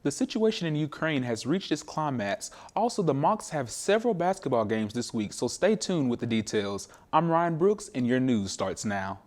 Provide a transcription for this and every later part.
The situation in Ukraine has reached its climax. Also, the Mocs have several basketball games this week, so stay tuned with the details. I'm Ryan Brooks, and your news starts now.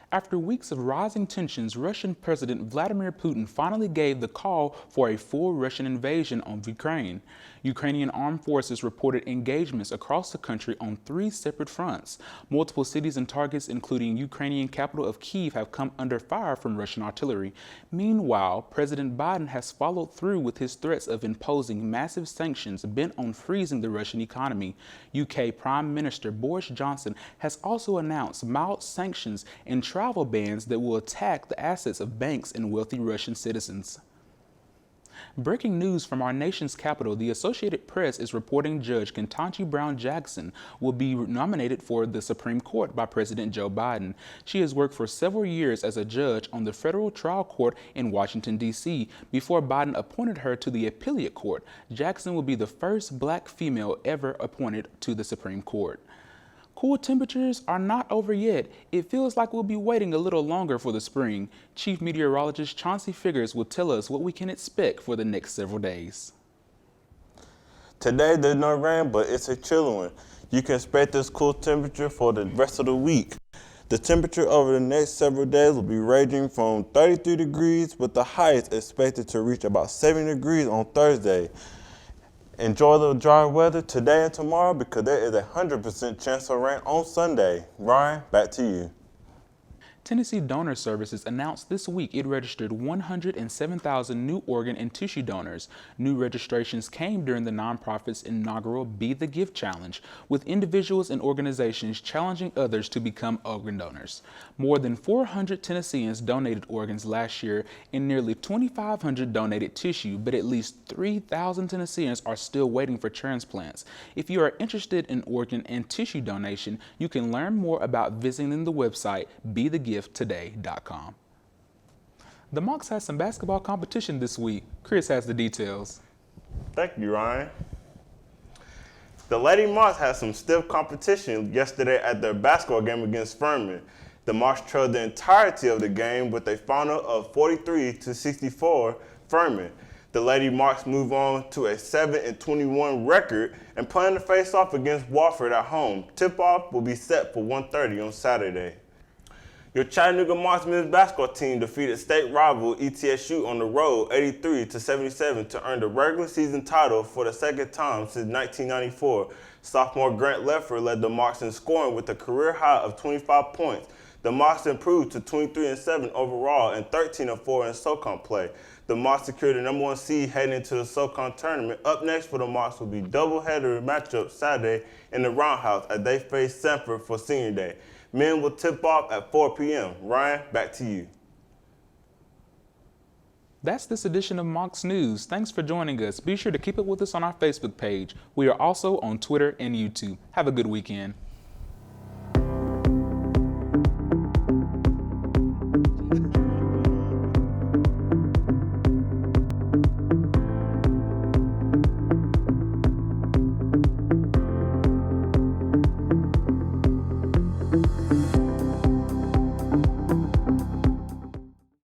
After weeks of rising tensions, Russian President Vladimir Putin finally gave the call for a full Russian invasion of Ukraine. Ukrainian armed forces reported engagements across the country on 3 separate fronts. Multiple cities and targets, including Ukrainian capital of Kyiv, have come under fire from Russian artillery. Meanwhile, President Biden has followed through with his threats of imposing massive sanctions bent on freezing the Russian economy. UK Prime Minister Boris Johnson has also announced mild sanctions and travel bans that will attack the assets of banks and wealthy Russian citizens. Breaking news from our nation's capital, the Associated Press is reporting Judge Contanji Brown Jackson will be nominated for the Supreme Court by President Joe Biden. She has worked for several years as a judge on the federal trial court in Washington, D.C. before Biden appointed her to the appellate court. Jackson will be the first black female ever appointed to the Supreme Court. Cool temperatures are not over yet. It feels like we'll be waiting a little longer for the spring. Chief Meteorologist Chauncey Figures will tell us what we can expect for the next several days. Today there's no rain, but it's a chilly one. You can expect this cool temperature for the rest of the week. The temperature over the next several days will be ranging from 33 degrees, with the highest expected to reach about 70 degrees on Thursday. Enjoy the dry weather today and tomorrow because there is a 100% chance of rain on Sunday. Ryan, back to you. Tennessee Donor Services announced this week it registered 107,000 new organ and tissue donors. New registrations came during the nonprofit's inaugural Be the Gift Challenge, with individuals and organizations challenging others to become organ donors. More than 400 Tennesseans donated organs last year and nearly 2,500 donated tissue, but at least 3,000 Tennesseans are still waiting for transplants. If you are interested in organ and tissue donation, you can learn more about visiting the website BeTheGiftToday.com. The Mocs has some basketball competition this week. Chris has the details. Thank you, Ryan. The Lady Mocs had some stiff competition yesterday at their basketball game against Furman. The Mocs trailed the entirety of the game with a final of 43-64 Furman. The Lady Mocs move on to a 7-21 record and plan to face off against Wofford at home. Tip-off will be set for 1:30 on Saturday. Your Chattanooga Mocs men's basketball team defeated state rival ETSU on the road 83-77 to earn the regular season title for the second time since 1994. Sophomore Grant Leffer led the Mocs in scoring with a career high of 25 points. The Mocs improved to 23-7 overall and 13-4 in SoCon play. The Mocs secured the #1 seed heading into the SoCon tournament. Up next for the Mocs will be doubleheader matchup Saturday in the Roundhouse as they face Sanford for Senior Day. Men will tip off at 4 p.m. Ryan, back to you. That's this edition of Mocs News. Thanks for joining us. Be sure to keep up with us on our Facebook page. We are also on Twitter and YouTube. Have a good weekend.